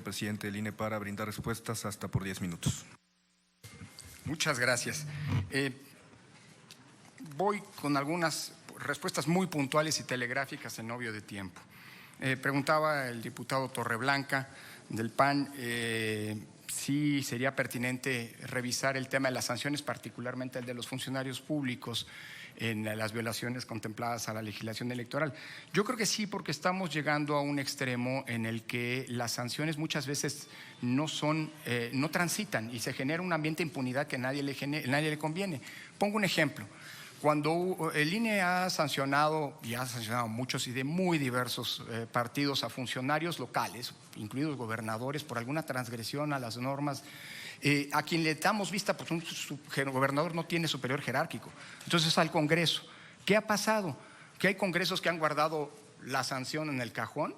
presidente del INE, para brindar respuestas hasta por 10 minutos. Muchas gracias. Voy con algunas respuestas muy puntuales y telegráficas en obvio de tiempo. Preguntaba el diputado Torreblanca del PAN si sería pertinente revisar el tema de las sanciones, particularmente el de los funcionarios públicos en las violaciones contempladas a la legislación electoral. Yo creo que sí, porque estamos llegando a un extremo en el que las sanciones muchas veces no transitan y se genera un ambiente de impunidad que nadie le conviene. Pongo un ejemplo. Cuando el INE ha sancionado, y ha sancionado muchos y de muy diversos partidos a funcionarios locales, incluidos gobernadores, por alguna transgresión a las normas, a quien le damos vista, pues su gobernador no tiene superior jerárquico. Entonces, al Congreso, ¿qué ha pasado? Que hay congresos que han guardado la sanción en el cajón,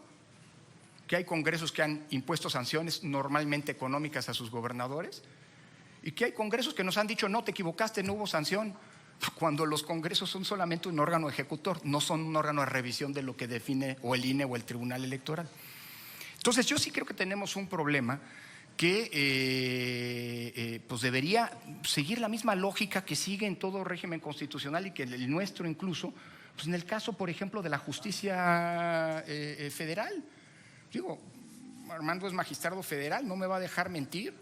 que hay congresos que han impuesto sanciones normalmente económicas a sus gobernadores, y que hay congresos que nos han dicho, no, te equivocaste, no hubo sanción, cuando los congresos son solamente un órgano ejecutor, no son un órgano de revisión de lo que define o el INE o el Tribunal Electoral. Entonces, yo sí creo que tenemos un problema que pues debería seguir la misma lógica que sigue en todo régimen constitucional y que el nuestro incluso, pues en el caso, por ejemplo, de la justicia federal. Digo, Armando es magistrado federal, no me va a dejar mentir.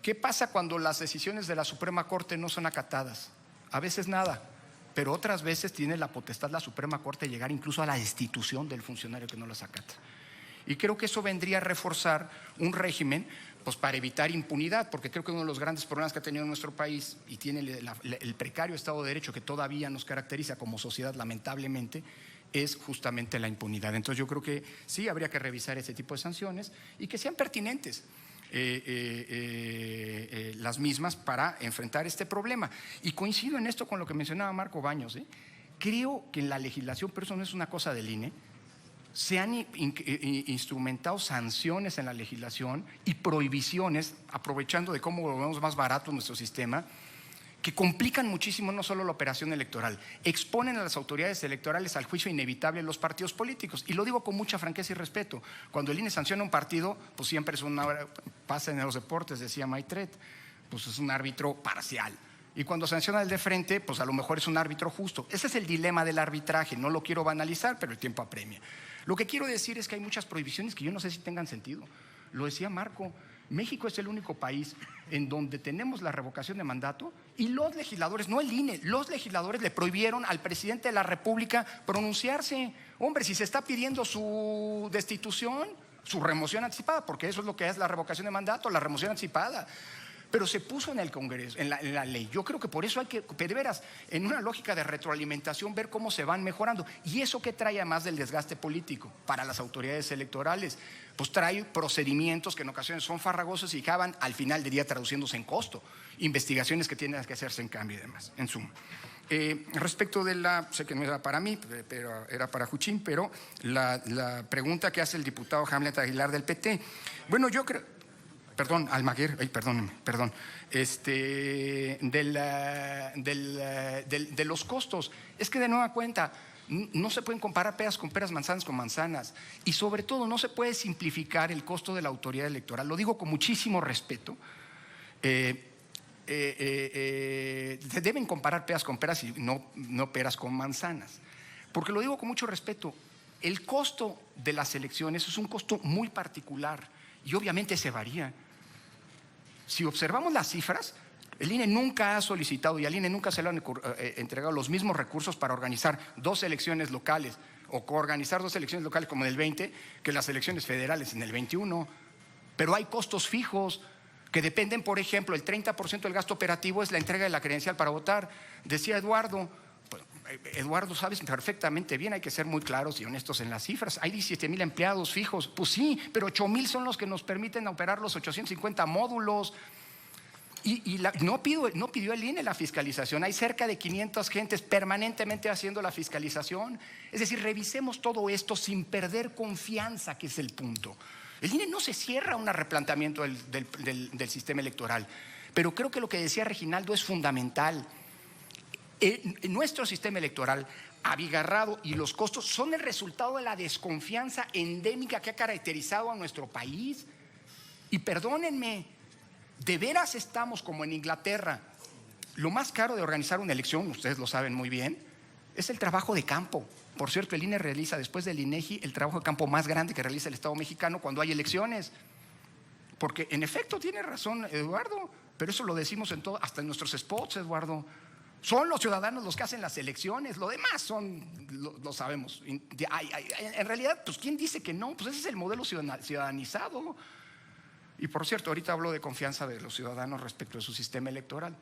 ¿Qué pasa cuando las decisiones de la Suprema Corte no son acatadas? A veces nada, pero otras veces tiene la potestad la Suprema Corte de llegar incluso a la destitución del funcionario que no las acata. Y creo que eso vendría a reforzar un régimen pues para evitar impunidad, porque creo que uno de los grandes problemas que ha tenido nuestro país y tiene el precario Estado de Derecho que todavía nos caracteriza como sociedad, lamentablemente, es justamente la impunidad. Entonces yo creo que sí habría que revisar ese tipo de sanciones y que sean pertinentes las mismas para enfrentar este problema. Y coincido en esto con lo que mencionaba Marco Baños. Creo que en la legislación, pero eso no es una cosa del INE, se han instrumentado sanciones en la legislación y prohibiciones, aprovechando de cómo volvemos más barato nuestro sistema, que complican muchísimo no solo la operación electoral, exponen a las autoridades electorales al juicio inevitable de los partidos políticos. Y lo digo con mucha franqueza y respeto. Cuando el INE sanciona un partido, pues siempre es pasa en los deportes, decía Maitret, pues es un árbitro parcial. Y cuando sanciona el de frente, pues a lo mejor es un árbitro justo. Ese es el dilema del arbitraje, no lo quiero banalizar, pero el tiempo apremia. Lo que quiero decir es que hay muchas prohibiciones que yo no sé si tengan sentido. Lo decía Marco, México es el único país en donde tenemos la revocación de mandato y los legisladores, no el INE, los legisladores le prohibieron al presidente de la República pronunciarse. Hombre, si se está pidiendo su destitución, su remoción anticipada, porque eso es lo que es la revocación de mandato, la remoción anticipada. Pero se puso en el Congreso, en la ley. Yo creo que por eso hay que, de veras, en una lógica de retroalimentación, ver cómo se van mejorando. ¿Y eso qué trae además del desgaste político para las autoridades electorales? Pues trae procedimientos que en ocasiones son farragosos y acaban al final del día traduciéndose en costo. Investigaciones que tienen que hacerse en cambio y demás, en suma. Respecto de sé que no era para mí, pero era para Juchín, pero la pregunta que hace el diputado Hamlet Aguilar del PT. Bueno, yo creo… Perdón, Almaguer, perdón. De los costos. Es que de nueva cuenta, no se pueden comparar peras con peras, manzanas con manzanas. Y sobre todo, no se puede simplificar el costo de la autoridad electoral. Lo digo con muchísimo respeto. Se deben comparar peras con peras y no peras con manzanas. Porque lo digo con mucho respeto. El costo de las elecciones es un costo muy particular y obviamente se varía. Si observamos las cifras, el INE nunca ha solicitado y al INE nunca se le han entregado los mismos recursos para organizar 2 elecciones locales o coorganizar 2 elecciones locales como en el 20 que las elecciones federales en el 21. Pero hay costos fijos que dependen, por ejemplo, el 30% del gasto operativo es la entrega de la credencial para votar. Decía Eduardo, sabes perfectamente bien, hay que ser muy claros y honestos en las cifras. Hay 17,000 empleados fijos, pues sí, pero 8,000 son los que nos permiten operar los 850 módulos. No pidió el INE la fiscalización. Hay cerca de 500 gentes permanentemente haciendo la fiscalización. Es decir, revisemos todo esto sin perder confianza, que es el punto. El INE no se cierra a un replanteamiento del sistema electoral, pero creo que lo que decía Reginaldo es fundamental. Nuestro sistema electoral abigarrado y los costos son el resultado de la desconfianza endémica que ha caracterizado a nuestro país. Y perdónenme, de veras estamos como en Inglaterra. Lo más caro de organizar una elección, ustedes lo saben muy bien, es el trabajo de campo. Por cierto, el INE realiza después del INEGI el trabajo de campo más grande que realiza el Estado mexicano cuando hay elecciones. Porque en efecto tiene razón Eduardo, pero eso lo decimos en todo, hasta en nuestros spots, Eduardo. Son los ciudadanos los que hacen las elecciones, lo demás lo sabemos. En realidad, pues ¿quién dice que no? Pues ese es el modelo ciudadanizado. Y por cierto, ahorita hablo de confianza de los ciudadanos respecto de su sistema electoral.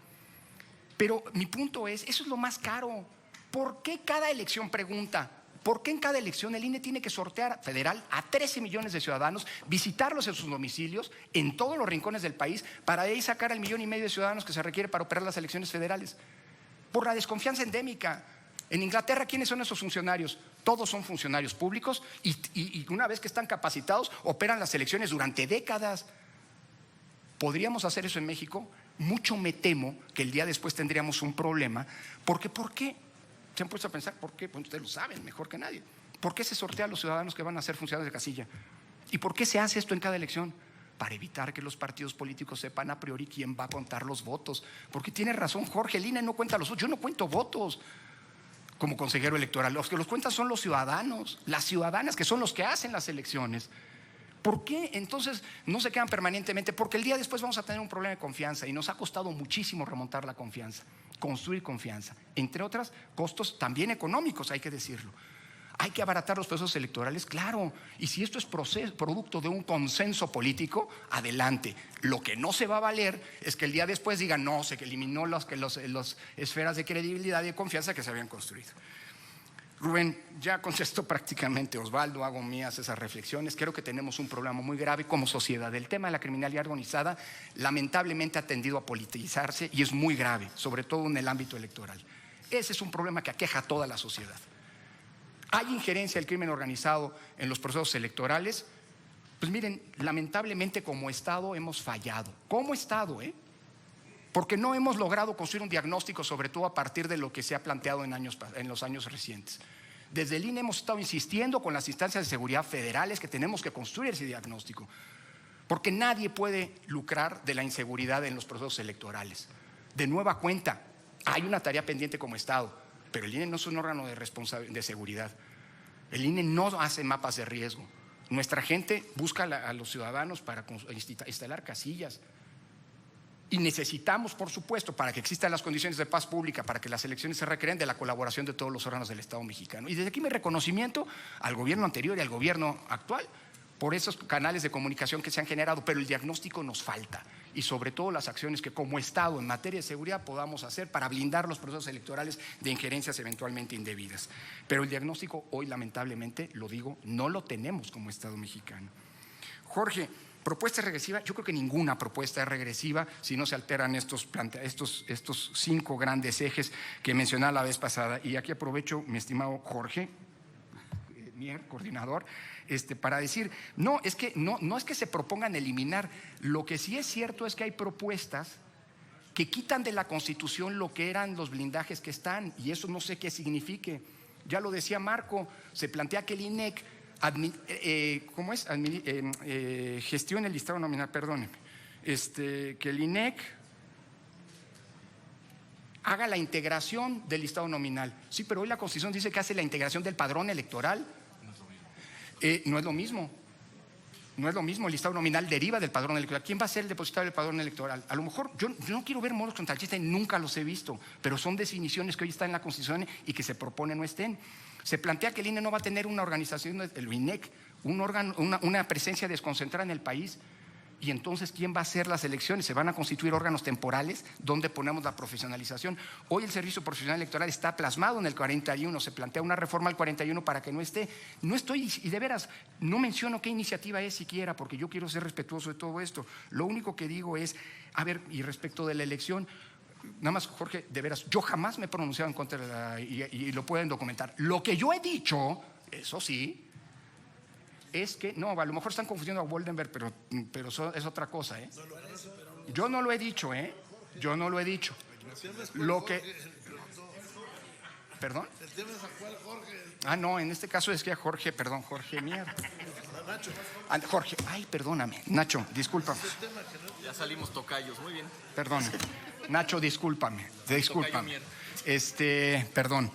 Pero mi punto es, eso es lo más caro. ¿Por qué cada elección pregunta? ¿Por qué en cada elección el INE tiene que sortear federal a 13 millones de ciudadanos, visitarlos en sus domicilios, en todos los rincones del país, para de ahí sacar al 1,5 millones de ciudadanos que se requiere para operar las elecciones federales? Por la desconfianza endémica. En Inglaterra, ¿quiénes son esos funcionarios? Todos son funcionarios públicos y una vez que están capacitados, operan las elecciones durante décadas. ¿Podríamos hacer eso en México? Mucho me temo que el día después tendríamos un problema. Porque, ¿por qué? ¿Se han puesto a pensar por qué? Pues ustedes lo saben mejor que nadie. ¿Por qué se sortea a los ciudadanos que van a ser funcionarios de casilla? ¿Y por qué se hace esto en cada elección? Para evitar que los partidos políticos sepan a priori quién va a contar los votos. Porque tiene razón Jorge, el INE no cuenta los votos. Yo no cuento votos como consejero electoral. Los que los cuentan son los ciudadanos, las ciudadanas, que son los que hacen las elecciones. ¿Por qué entonces no se quedan permanentemente? Porque el día después vamos a tener un problema de confianza y nos ha costado muchísimo remontar la confianza, construir confianza, entre otras costos también económicos, hay que decirlo. Hay que abaratar los procesos electorales, claro, y si esto es producto de un consenso político, adelante. Lo que no se va a valer es que el día después digan, no, se eliminó las esferas de credibilidad y de confianza que se habían construido. Rubén, ya contestó prácticamente Osvaldo, hago mías esas reflexiones. Creo que tenemos un problema muy grave como sociedad. El tema de la criminalidad organizada lamentablemente ha tendido a politizarse y es muy grave, sobre todo en el ámbito electoral. Ese es un problema que aqueja a toda la sociedad. ¿Hay injerencia del crimen organizado en los procesos electorales? Pues miren, lamentablemente como Estado hemos fallado. Como Estado, porque no hemos logrado construir un diagnóstico, sobre todo a partir de lo que se ha planteado en los años recientes. Desde el INE hemos estado insistiendo con las instancias de seguridad federales que tenemos que construir ese diagnóstico, porque nadie puede lucrar de la inseguridad en los procesos electorales. De nueva cuenta, hay una tarea pendiente como Estado, pero el INE no es un órgano de seguridad. El INE no hace mapas de riesgo. Nuestra gente busca a los ciudadanos para instalar casillas. Y necesitamos, por supuesto, para que existan las condiciones de paz pública, para que las elecciones se recreen, de la colaboración de todos los órganos del Estado mexicano. Y desde aquí mi reconocimiento al gobierno anterior y al gobierno actual por esos canales de comunicación que se han generado, pero el diagnóstico nos falta. Y sobre todo las acciones que como Estado en materia de seguridad podamos hacer para blindar los procesos electorales de injerencias eventualmente indebidas. Pero el diagnóstico hoy, lamentablemente, lo digo, no lo tenemos como Estado mexicano. Jorge, propuesta regresiva, yo creo que ninguna propuesta es regresiva si no se alteran estos 5 grandes ejes que mencionaba la vez pasada. Y aquí aprovecho, mi estimado Jorge Mier, coordinador, para decir, no es que se propongan eliminar. Lo que sí es cierto es que hay propuestas que quitan de la Constitución lo que eran los blindajes que están, y eso no sé qué signifique. Ya lo decía Marco, se plantea que el INEC gestione el listado nominal, perdóneme, que el INEC haga la integración del listado nominal. Sí, pero hoy la Constitución dice que hace la integración del padrón electoral. No es lo mismo. No es lo mismo, el listado nominal deriva del padrón electoral. ¿Quién va a ser el depositario del padrón electoral? A lo mejor, yo no quiero ver modos contra el chiste, nunca los he visto, pero son definiciones que hoy están en la Constitución y que se propone no estén. Se plantea que el INE no va a tener una organización, el INEC, un órgano, una presencia desconcentrada en el país. Y entonces, ¿quién va a hacer las elecciones? ¿Se van a constituir órganos temporales donde ponemos la profesionalización? Hoy el Servicio Profesional Electoral está plasmado en el 41, se plantea una reforma al 41 para que no esté. No estoy, y de veras, no menciono qué iniciativa es siquiera, porque yo quiero ser respetuoso de todo esto. Lo único que digo es, a ver, y respecto de la elección, nada más, Jorge, de veras, yo jamás me he pronunciado en contra de y lo pueden documentar. Lo que yo he dicho, eso sí, es que, no, a lo mejor están confundiendo a Woldenberg, pero eso es otra cosa, Yo no lo he dicho, Yo no lo he dicho. Lo que... ¿Perdón? Ah, no, en este caso es que a Jorge Mier. Jorge, ay, perdóname. Nacho, discúlpame. Ya salimos tocayos, muy bien. Perdón. Nacho, discúlpame. Perdón.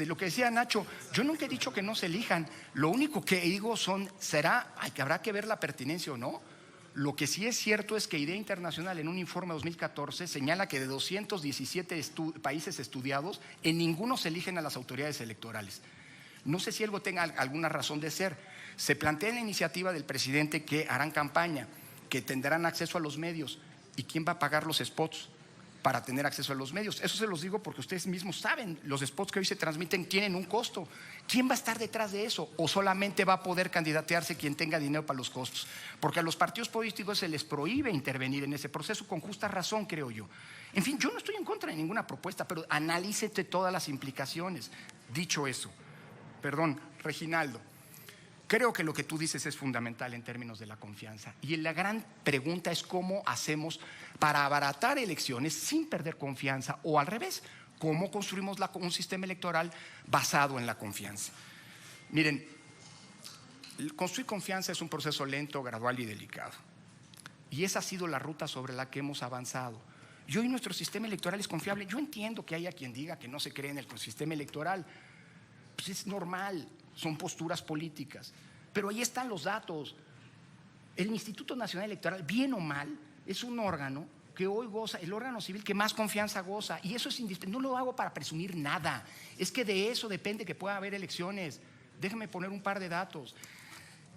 Lo que decía Nacho, yo nunca he dicho que no se elijan. Lo único que digo que habrá que ver la pertinencia o no. Lo que sí es cierto es que IDEA Internacional en un informe de 2014 señala que de 217 países estudiados, en ninguno se eligen a las autoridades electorales. No sé si algo tenga alguna razón de ser. Se plantea en la iniciativa del presidente que harán campaña, que tendrán acceso a los medios. ¿Y quién va a pagar los spots para tener acceso a los medios? Eso se los digo porque ustedes mismos saben, los spots que hoy se transmiten tienen un costo. ¿Quién va a estar detrás de eso? ¿O solamente va a poder candidatearse quien tenga dinero para los costos? Porque a los partidos políticos se les prohíbe intervenir en ese proceso con justa razón, creo yo. En fin, yo no estoy en contra de ninguna propuesta, pero analícete todas las implicaciones. Dicho eso, perdón, Reginaldo, creo que lo que tú dices es fundamental en términos de la confianza. Y la gran pregunta es cómo hacemos para abaratar elecciones sin perder confianza, o al revés, cómo construimos un sistema electoral basado en la confianza. Miren, construir confianza es un proceso lento, gradual y delicado. Y esa ha sido la ruta sobre la que hemos avanzado. Y hoy nuestro sistema electoral es confiable. Yo entiendo que haya quien diga que no se cree en el sistema electoral. Pues es normal, son posturas políticas. Pero ahí están los datos. El Instituto Nacional Electoral, bien o mal, es un órgano que hoy goza, el órgano civil que más confianza goza. Y eso es indispensable. No lo hago para presumir nada. Es que de eso depende que pueda haber elecciones. Déjame poner un par de datos.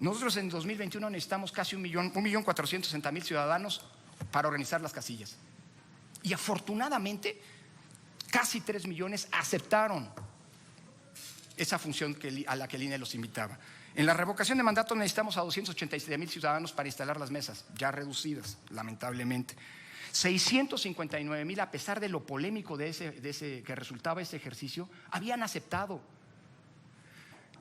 Nosotros en 2021 necesitamos casi 1.460.000 ciudadanos para organizar las casillas. Y afortunadamente, casi 3 millones aceptaron esa función a la que el INE los invitaba. En la revocación de mandato necesitamos a 287.000 ciudadanos para instalar las mesas, ya reducidas, lamentablemente. 659.000, a pesar de lo polémico que resultaba ese ejercicio, habían aceptado.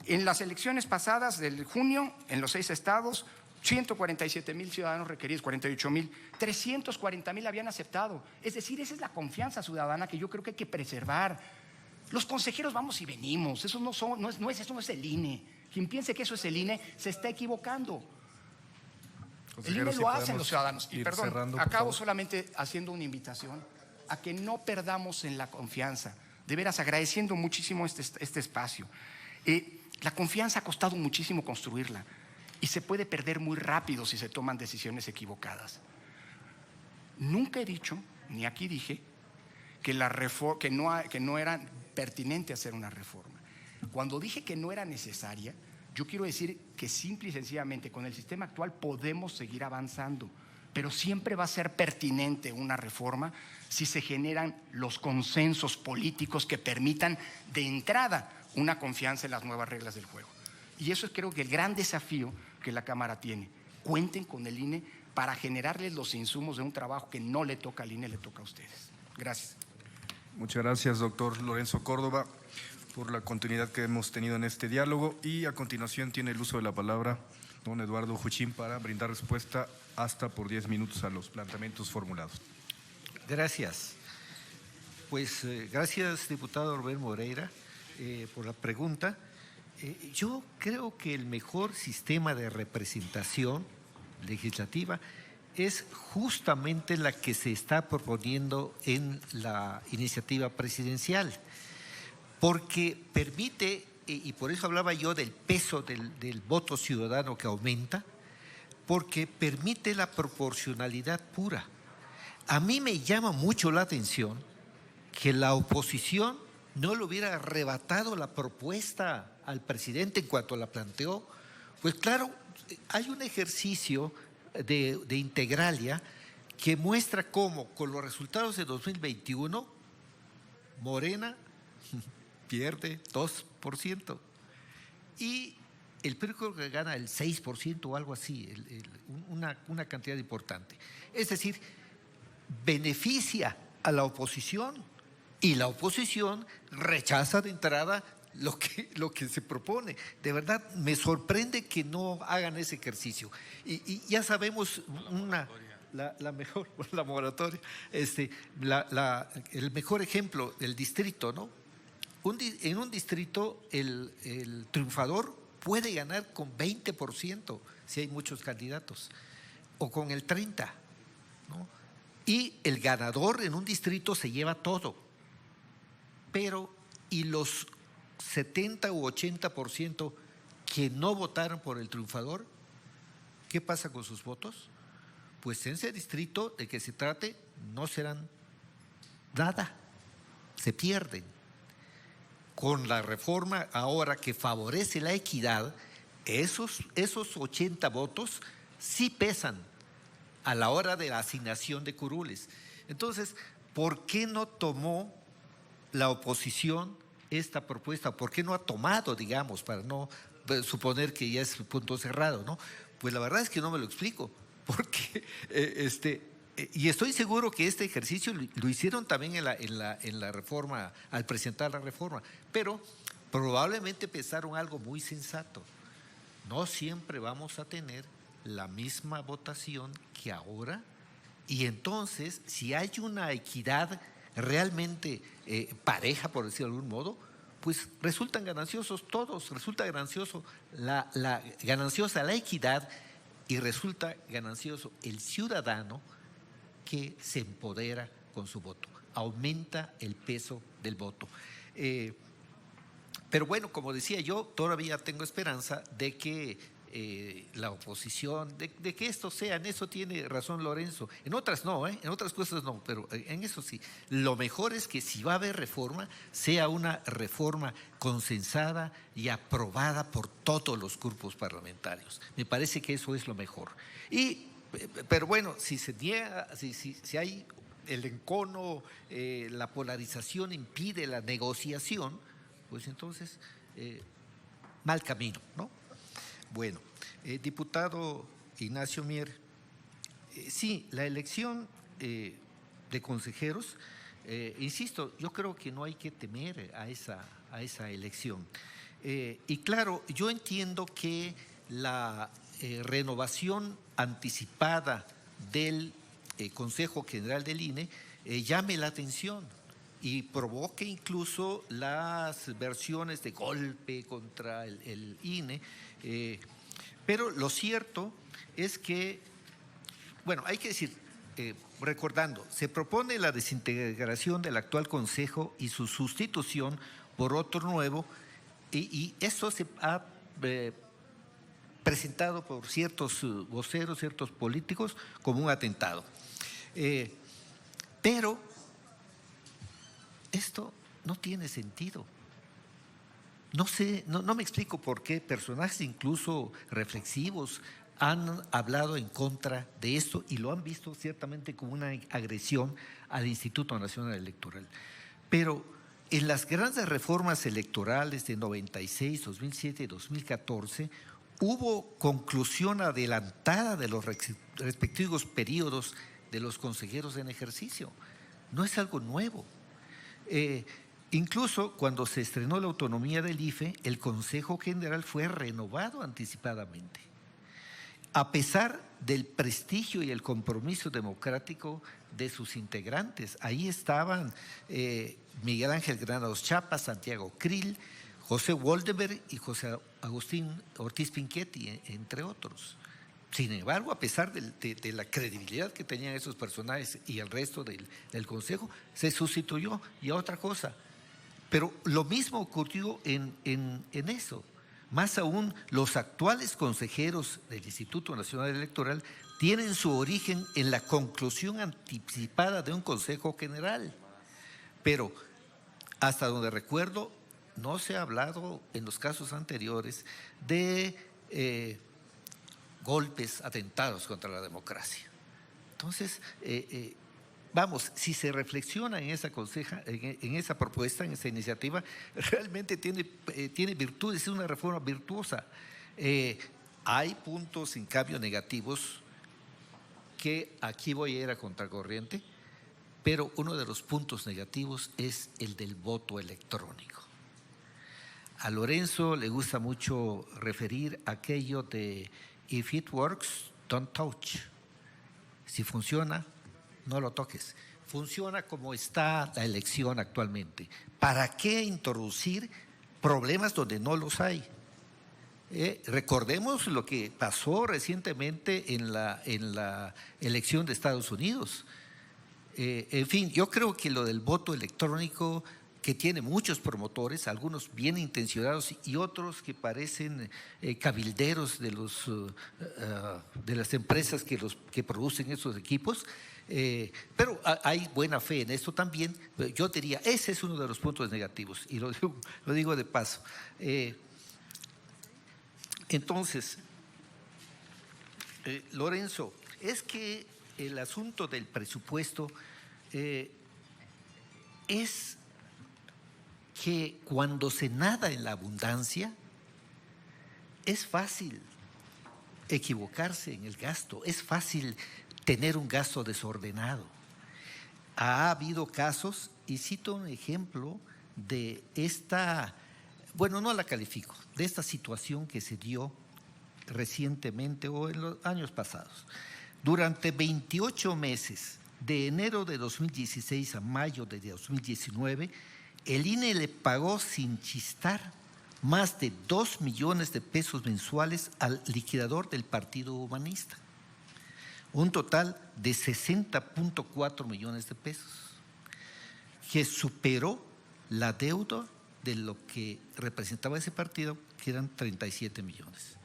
En las elecciones pasadas del junio, en los 6 estados, 147.000 ciudadanos requeridos, 48.000, 340.000 habían aceptado. Es decir, esa es la confianza ciudadana que yo creo que hay que preservar. Los consejeros vamos y venimos, eso no es el INE. Quien piense que eso es el INE se está equivocando. El INE lo hacen los ciudadanos. Y perdón, acabo solamente haciendo una invitación a que no perdamos en la confianza. De veras, agradeciendo muchísimo este espacio. La confianza ha costado muchísimo construirla y se puede perder muy rápido si se toman decisiones equivocadas. Nunca he dicho, ni aquí dije, que no era pertinente hacer una reforma. Cuando dije que no era necesaria, yo quiero decir que simple y sencillamente con el sistema actual podemos seguir avanzando, pero siempre va a ser pertinente una reforma si se generan los consensos políticos que permitan de entrada una confianza en las nuevas reglas del juego. Y eso es, creo que, el gran desafío que la Cámara tiene. Cuenten con el INE para generarles los insumos de un trabajo que no le toca al INE, le toca a ustedes. Gracias. Muchas gracias, doctor Lorenzo Córdoba, por la continuidad que hemos tenido en este diálogo. Y a continuación tiene el uso de la palabra don Eduardo Juchín para brindar respuesta hasta por 10 minutos a los planteamientos formulados. Gracias. Pues gracias, diputado Rubén Moreira, por la pregunta. Yo creo que el mejor sistema de representación legislativa es justamente la que se está proponiendo en la iniciativa presidencial, porque permite, y por eso hablaba yo del peso del voto ciudadano que aumenta, porque permite la proporcionalidad pura. A mí me llama mucho la atención que la oposición no le hubiera arrebatado la propuesta al presidente en cuanto la planteó. Pues claro, hay un ejercicio de Integralia que muestra cómo con los resultados de 2021 Morena pierde 2% y el PRI creo que gana el 6% o algo así, una cantidad importante. Es decir, beneficia a la oposición y la oposición rechaza de entrada lo que se propone. De verdad, me sorprende que no hagan ese ejercicio. Y ya sabemos la moratoria, el mejor ejemplo, el distrito, ¿no? En un distrito el triunfador puede ganar con 20% si hay muchos candidatos, o con el 30%, ¿no? Y el ganador en un distrito se lleva todo. Pero, ¿y los 70 u 80% que no votaron por el triunfador? ¿Qué pasa con sus votos? Pues en ese distrito de que se trate no serán nada, se pierden. Con la reforma ahora que favorece la equidad, esos 80 votos sí pesan a la hora de la asignación de curules. Entonces, ¿por qué no tomó la oposición esta propuesta? ¿Por qué no ha tomado, digamos, para no suponer que ya es punto cerrado, ¿no? Pues la verdad es que no me lo explico, porque y estoy seguro que este ejercicio lo hicieron también en la reforma, al presentar la reforma, pero probablemente pensaron algo muy sensato. No siempre vamos a tener la misma votación que ahora, y entonces si hay una equidad realmente pareja, por decirlo de algún modo, pues resultan gananciosos todos, resulta gananciosa la equidad, y resulta ganancioso el ciudadano que se empodera con su voto, aumenta el peso del voto. Pero bueno, como decía yo, todavía tengo esperanza de que la oposición, de que esto sea, en eso tiene razón Lorenzo, en otras no, en otras cosas no, pero en eso sí. Lo mejor es que si va a haber reforma, sea una reforma consensada y aprobada por todos los grupos parlamentarios. Me parece que eso es lo mejor. Pero bueno, si se niega, si hay el encono, la polarización impide la negociación, pues entonces mal camino, ¿no? Bueno, diputado Ignacio Mier, sí, la elección de consejeros, insisto, yo creo que no hay que temer a esa elección. Y claro, yo entiendo que la renovación anticipada del Consejo General del INE llame la atención y provoque incluso las versiones de golpe contra el INE. Pero lo cierto es que, bueno, hay que decir, recordando, se propone la desintegración del actual Consejo y su sustitución por otro nuevo, y eso se ha presentado por ciertos voceros, ciertos políticos, como un atentado. Pero esto no tiene sentido. No sé, no me explico por qué personajes incluso reflexivos han hablado en contra de esto y lo han visto ciertamente como una agresión al Instituto Nacional Electoral. Pero en las grandes reformas electorales de 96, 2007 y 2014 hubo conclusión adelantada de los respectivos periodos de los consejeros en ejercicio. No es algo nuevo. Incluso cuando se estrenó la autonomía del IFE, el Consejo General fue renovado anticipadamente. A pesar del prestigio y el compromiso democrático de sus integrantes, ahí estaban Miguel Ángel Granados Chapa, Santiago Krill, José Woldenberg y José Agustín Ortiz Pinchetti, entre otros. Sin embargo, a pesar de la credibilidad que tenían esos personajes y el resto del Consejo, se sustituyó y a otra cosa. Pero lo mismo ocurrió en eso. Más aún, los actuales consejeros del Instituto Nacional Electoral tienen su origen en la conclusión anticipada de un Consejo General. Pero, hasta donde recuerdo, no se ha hablado en los casos anteriores de golpes, atentados contra la democracia. Entonces, vamos, si se reflexiona en esa propuesta, en esa iniciativa, realmente tiene virtudes, es una reforma virtuosa. Hay puntos, en cambio, negativos que aquí voy a ir a contracorriente, pero uno de los puntos negativos es el del voto electrónico. A Lorenzo le gusta mucho referir aquello de if it works, don't touch. Si funciona, no lo toques. Funciona como está la elección actualmente. ¿Para qué introducir problemas donde no los hay? Recordemos lo que pasó recientemente en la elección de Estados Unidos. En fin, yo creo que lo del voto electrónico, que tiene muchos promotores, algunos bien intencionados y otros que parecen cabilderos de las empresas que producen esos equipos, pero hay buena fe en esto también. Yo diría, ese es uno de los puntos negativos, y lo digo de paso. Entonces, Lorenzo, es que el asunto del presupuesto es que cuando se nada en la abundancia, es fácil equivocarse en el gasto, es fácil tener un gasto desordenado. Ha habido casos, y cito un ejemplo de esta, bueno, no la califico, de esta situación que se dio recientemente o en los años pasados. Durante 28 meses, de enero de 2016 a mayo de 2019, el INE le pagó sin chistar más de 2 millones de pesos mensuales al liquidador del Partido Humanista. Un total de 60.4 millones de pesos, que superó la deuda de lo que representaba ese partido, que eran 37 millones.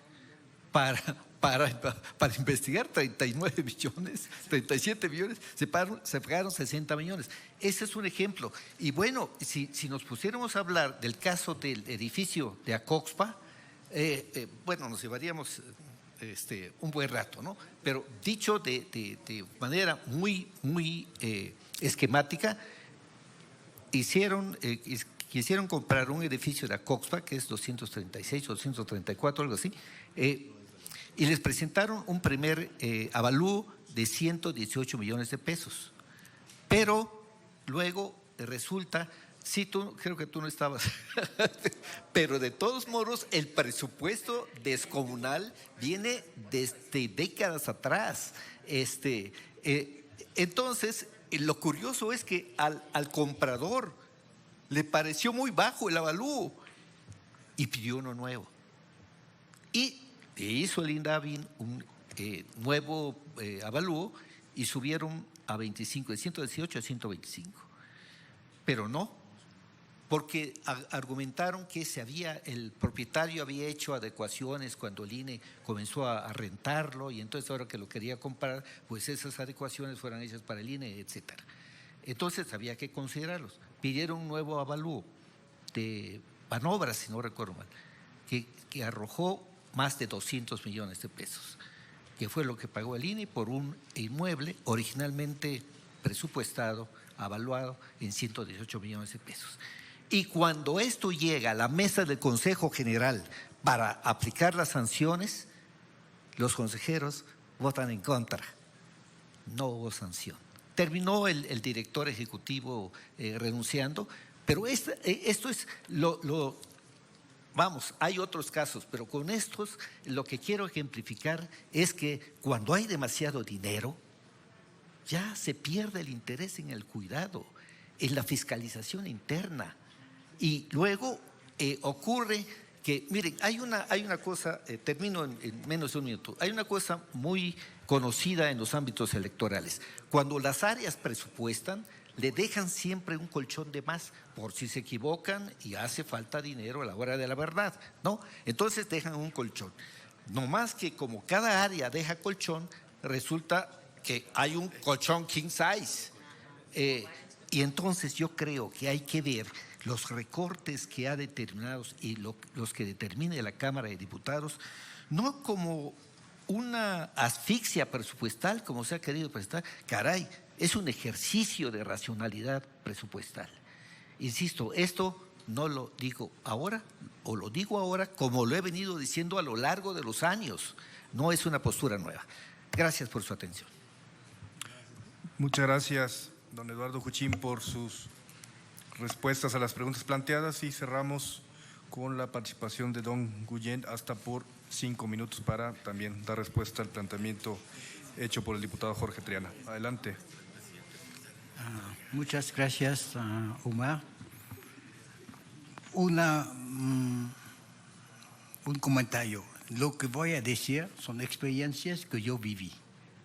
Para investigar 39 millones, 37 millones, se pagaron 60 millones. Ese es un ejemplo. Y bueno, si nos pusiéramos a hablar del caso del edificio de Acoxpa, bueno, nos llevaríamos un buen rato, ¿no? Pero dicho de manera muy esquemática, quisieron comprar un edificio de Acoxpa, que es 236 o 234, algo así, y les presentaron un primer avalúo de 118 millones de pesos. Pero luego resulta, sí, creo que tú no estabas, pero de todos modos el presupuesto descomunal viene desde décadas atrás. Entonces, lo curioso es que al comprador le pareció muy bajo el avalúo y pidió uno nuevo. Y hizo el INDAVI un nuevo avalúo y subieron a 25, de 118 a 125. Pero no, porque argumentaron que el propietario había hecho adecuaciones cuando el INE comenzó a rentarlo, y entonces ahora que lo quería comprar, pues esas adecuaciones fueran hechas para el INE, etcétera. Entonces había que considerarlos. Pidieron un nuevo avalúo de Banobras, si no recuerdo mal, que arrojó más de 200 millones de pesos, que fue lo que pagó el INE por un inmueble originalmente presupuestado, avaluado en 118 millones de pesos. Y cuando esto llega a la mesa del Consejo General para aplicar las sanciones, los consejeros votan en contra. No hubo sanción. Terminó el director ejecutivo renunciando, pero esto es vamos, hay otros casos, pero con estos lo que quiero ejemplificar es que cuando hay demasiado dinero, ya se pierde el interés en el cuidado, en la fiscalización interna. Y luego ocurre que, miren, hay una cosa, termino en menos de un minuto, hay una cosa muy conocida en los ámbitos electorales. Cuando las áreas presupuestan, le dejan siempre un colchón de más por si se equivocan y hace falta dinero a la hora de la verdad, ¿no? Entonces dejan un colchón. No más que como cada área deja colchón, resulta que hay un colchón king size. Y entonces yo creo que hay que ver los recortes que ha determinado y los que determine la Cámara de Diputados, no como una asfixia presupuestal, como se ha querido presentar. Caray, es un ejercicio de racionalidad presupuestal. Insisto, esto no lo digo ahora, o lo digo ahora como lo he venido diciendo a lo largo de los años. No es una postura nueva. Gracias por su atención. Muchas gracias, don Eduardo Juchín, por sus respuestas a las preguntas planteadas, y cerramos con la participación de don Guillén hasta por 5 minutos para también dar respuesta al planteamiento hecho por el diputado Jorge Triana. Adelante. Muchas gracias, Omar. Una Un comentario. Lo que voy a decir son experiencias que yo viví.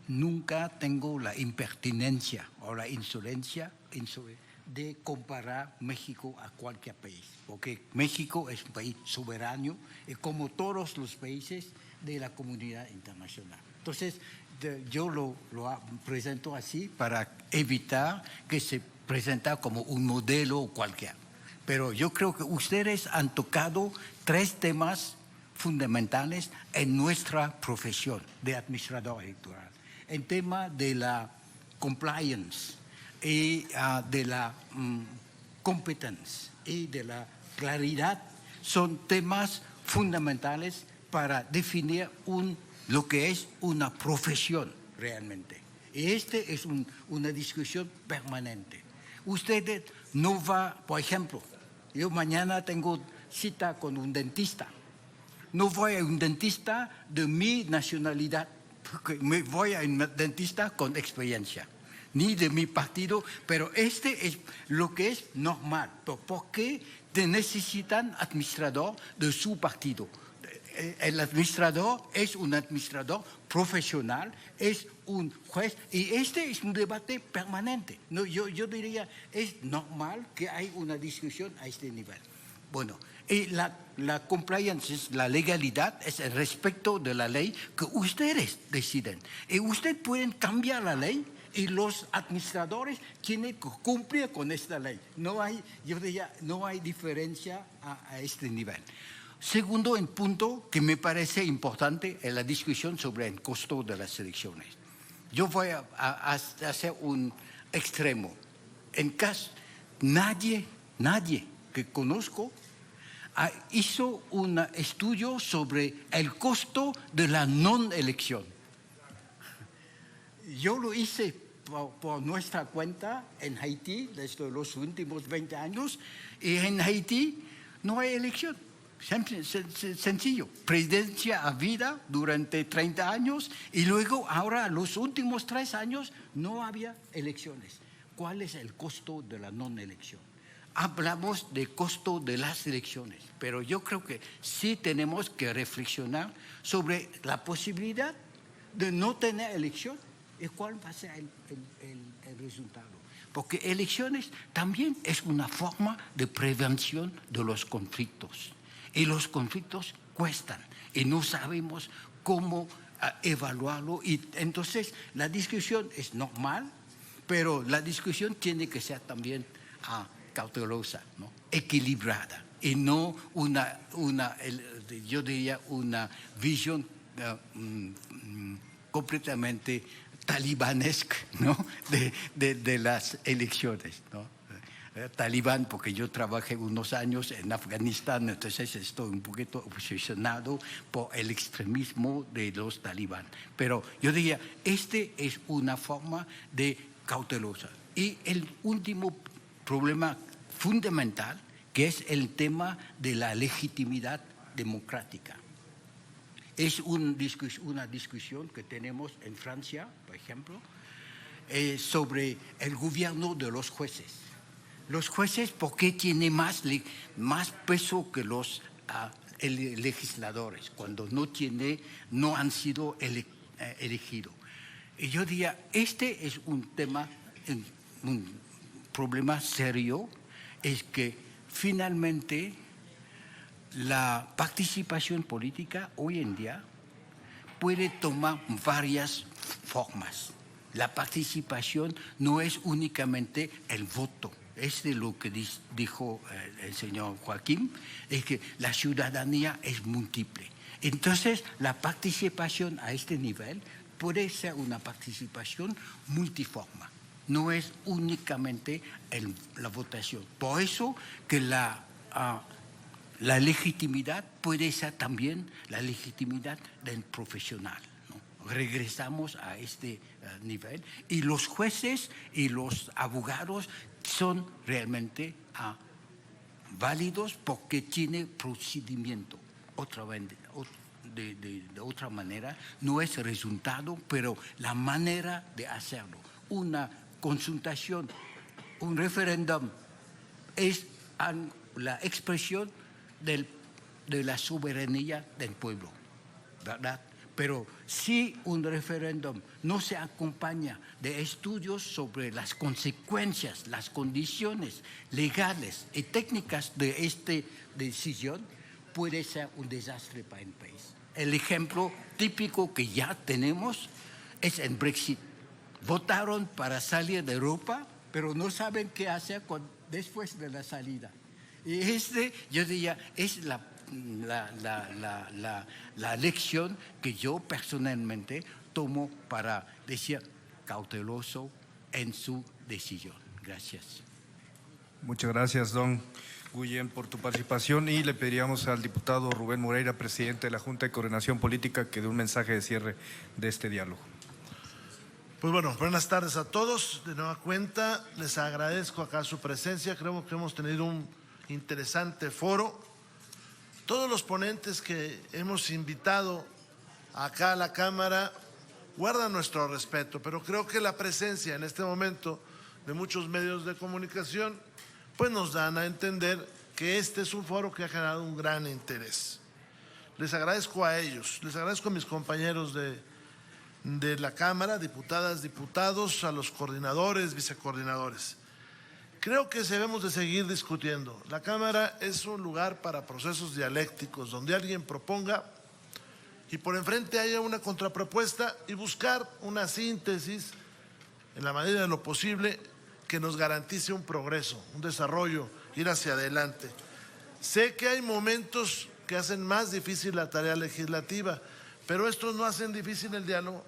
Nunca tengo la impertinencia o la insolencia de comparar México a cualquier país, porque México es un país soberano y como todos los países de la comunidad internacional. Entonces, yo lo presento así para evitar que se presente como un modelo cualquiera. Pero yo creo que ustedes han tocado 3 temas fundamentales en nuestra profesión de administrador electoral. El tema de la compliance y de la competence y de la claridad son temas fundamentales para definir lo que es una profesión realmente. Y este es una discusión permanente. Ustedes no va, por ejemplo, yo mañana tengo cita con un dentista. No voy a un dentista de mi nacionalidad, porque me voy a un dentista con experiencia, ni de mi partido, pero este es lo que es normal. ¿Por qué necesitan administrador de su partido? El administrador es un administrador profesional, es un juez, y este es un debate permanente. No, yo diría, es normal que hay una discusión a este nivel. Bueno, y la compliance, la legalidad, es el respeto de la ley que ustedes deciden. Y ustedes pueden cambiar la ley y los administradores tienen que cumplir con esta ley. No hay, yo diría, no hay diferencia a este nivel. Segundo, en punto que me parece importante es la discusión sobre el costo de las elecciones. Yo voy a hacer un extremo. En caso, nadie que conozco hizo un estudio sobre el costo de la no elección. Yo lo hice por nuestra cuenta en Haití desde los últimos 20 años y en Haití no hay elección. Sencillo, presidencia a vida durante 30 años y luego ahora los últimos 3 años no había elecciones. ¿Cuál es el costo de la no elección? Hablamos de costo de las elecciones, pero yo creo que sí tenemos que reflexionar sobre la posibilidad de no tener elección y cuál va a ser el resultado. Porque elecciones también es una forma de prevención de los conflictos. Y los conflictos cuestan y no sabemos cómo evaluarlo. Y entonces la discusión es normal, pero la discusión tiene que ser también cautelosa, ¿no? Equilibrada y no yo diría una visión completamente talibanesca, ¿no? de las elecciones, ¿no? Talibán, porque yo trabajé unos años en Afganistán, entonces estoy un poquito obsesionado por el extremismo de los talibán. Pero yo diría, este es una forma de cautelosa. Y el último problema fundamental, que es el tema de la legitimidad democrática. Es una discusión que tenemos en Francia, por ejemplo, sobre el gobierno de los jueces. Los jueces, ¿por qué tienen más peso que los legisladores cuando no han sido elegidos? Y yo diría, este es un problema serio, es que finalmente la participación política hoy en día puede tomar varias formas. La participación no es únicamente el voto. Es de lo que dijo el señor Joaquín, es que la ciudadanía es múltiple. Entonces, la participación a este nivel puede ser una participación multiforme. No es únicamente la votación. Por eso que la legitimidad puede ser también la legitimidad del profesional, ¿no? Regresamos a este nivel y los jueces y los abogados son realmente válidos porque tiene procedimiento. De otra manera, no es resultado, pero la manera de hacerlo. Una consultación, un referéndum es la expresión del de la soberanía del pueblo, ¿verdad? Pero si un referéndum no se acompaña de estudios sobre las consecuencias, las condiciones legales y técnicas de esta decisión, puede ser un desastre para el país. El ejemplo típico que ya tenemos es el Brexit. Votaron para salir de Europa, pero no saben qué hacer después de la salida. Y yo diría, es la lección que yo personalmente tomo para decir cauteloso en su decisión. Gracias. Muchas gracias, don Guillén, por tu participación, y le pediríamos al diputado Rubén Moreira, presidente de la Junta de Coordinación Política, que dé un mensaje de cierre de este diálogo. Pues bueno, buenas tardes a todos. De nueva cuenta, les agradezco acá su presencia. Creo que hemos tenido un interesante foro. Todos los ponentes que hemos invitado acá a la Cámara guardan nuestro respeto, pero creo que la presencia en este momento de muchos medios de comunicación pues nos dan a entender que este es un foro que ha generado un gran interés. Les agradezco a ellos, les agradezco a mis compañeros de la Cámara, diputadas, diputados, a los coordinadores, vicecoordinadores. Creo que debemos de seguir discutiendo. La Cámara es un lugar para procesos dialécticos, donde alguien proponga y por enfrente haya una contrapropuesta y buscar una síntesis en la medida de lo posible que nos garantice un progreso, un desarrollo, ir hacia adelante. Sé que hay momentos que hacen más difícil la tarea legislativa, pero estos no hacen difícil el diálogo,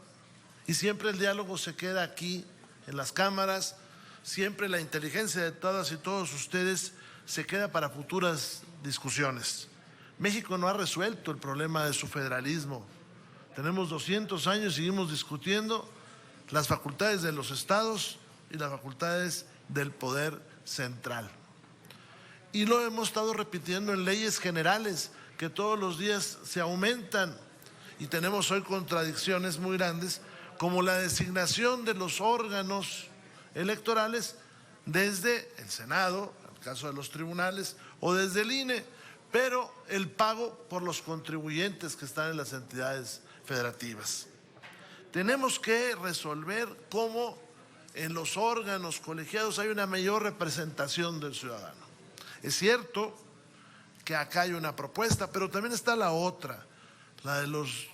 y siempre el diálogo se queda aquí en las cámaras, siempre la inteligencia de todas y todos ustedes se queda para futuras discusiones. México no ha resuelto el problema de su federalismo. Tenemos 200 años y seguimos discutiendo las facultades de los estados y las facultades del poder central. Y lo hemos estado repitiendo en leyes generales que todos los días se aumentan, y tenemos hoy contradicciones muy grandes como la designación de los órganos electorales desde el Senado, en el caso de los tribunales, o desde el INE, pero el pago por los contribuyentes que están en las entidades federativas. Tenemos que resolver cómo en los órganos colegiados hay una mayor representación del ciudadano. Es cierto que acá hay una propuesta, pero también está la otra, la de los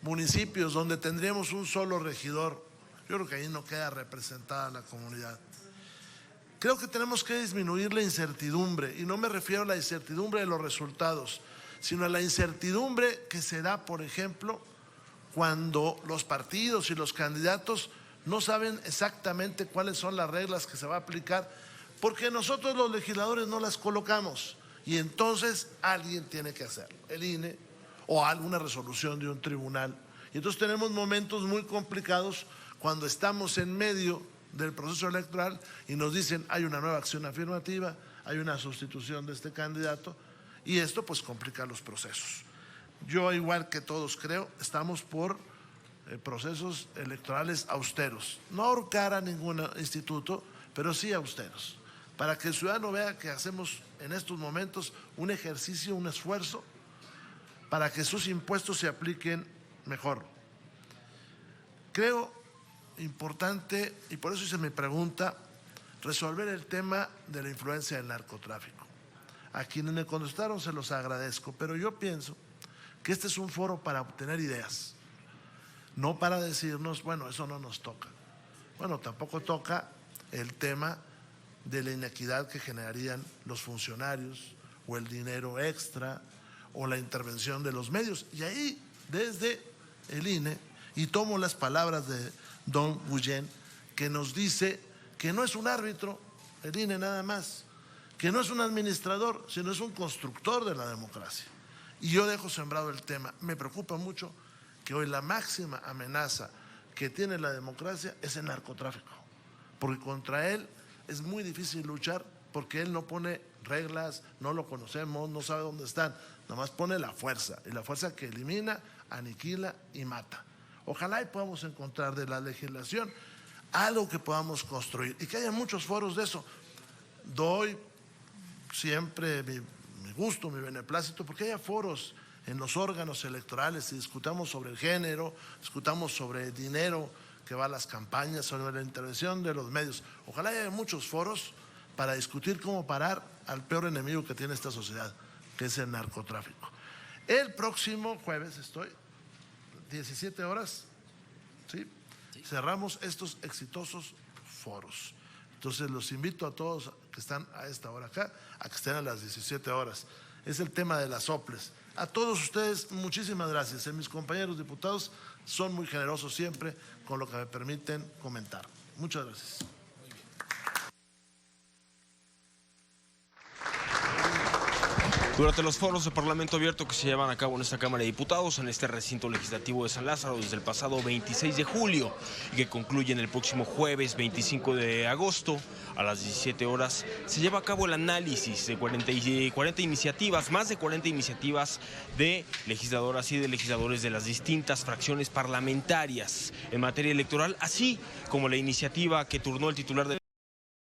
municipios donde tendríamos un solo regidor. Yo creo que ahí no queda representada la comunidad. Creo que tenemos que disminuir la incertidumbre, y no me refiero a la incertidumbre de los resultados, sino a la incertidumbre que se da, por ejemplo, cuando los partidos y los candidatos no saben exactamente cuáles son las reglas que se va a aplicar, porque nosotros los legisladores no las colocamos, y entonces alguien tiene que hacerlo, el INE o alguna resolución de un tribunal. Y entonces tenemos momentos muy complicados cuando estamos en medio del proceso electoral y nos dicen hay una nueva acción afirmativa, hay una sustitución de este candidato, y esto pues complica los procesos. Yo, igual que todos, creo, estamos por procesos electorales austeros, no ahorcar a ningún instituto, pero sí austeros, para que el ciudadano vea que hacemos en estos momentos un ejercicio, un esfuerzo para que sus impuestos se apliquen mejor. Creo importante, y por eso hice mi pregunta, resolver el tema de la influencia del narcotráfico. A quienes me contestaron se los agradezco, pero yo pienso que este es un foro para obtener ideas, no para decirnos, bueno, eso no nos toca. Bueno, tampoco toca el tema de la inequidad que generarían los funcionarios, o el dinero extra, o la intervención de los medios. Y ahí, desde el INE, y tomo las palabras de don Guillén, que nos dice que no es un árbitro, el INE nada más, que no es un administrador, sino es un constructor de la democracia. Y yo dejo sembrado el tema. Me preocupa mucho que hoy la máxima amenaza que tiene la democracia es el narcotráfico, porque contra él es muy difícil luchar, porque él no pone reglas, no lo conocemos, no sabe dónde están, nomás pone la fuerza, y la fuerza que elimina, aniquila y mata. Ojalá y podamos encontrar de la legislación algo que podamos construir y que haya muchos foros de eso. Doy siempre mi mi gusto, mi beneplácito, porque haya foros en los órganos electorales y discutamos sobre el género, discutamos sobre el dinero que va a las campañas, sobre la intervención de los medios. Ojalá haya muchos foros para discutir cómo parar al peor enemigo que tiene esta sociedad, que es el narcotráfico. El próximo jueves 17 horas, ¿sí? Cerramos estos exitosos foros. Entonces los invito a todos que están a esta hora acá, a que estén a las 17 horas. Es el tema de las soples. A todos ustedes, muchísimas gracias. Mis compañeros diputados son muy generosos siempre con lo que me permiten comentar. Muchas gracias. Durante los foros de Parlamento Abierto que se llevan a cabo en esta Cámara de Diputados, en este recinto legislativo de San Lázaro desde el pasado 26 de julio y que concluyen el próximo jueves 25 de agosto a las 17 horas, se lleva a cabo el análisis de 40 iniciativas, más de 40 iniciativas de legisladoras y de legisladores de las distintas fracciones parlamentarias en materia electoral, así como la iniciativa que turnó el titular de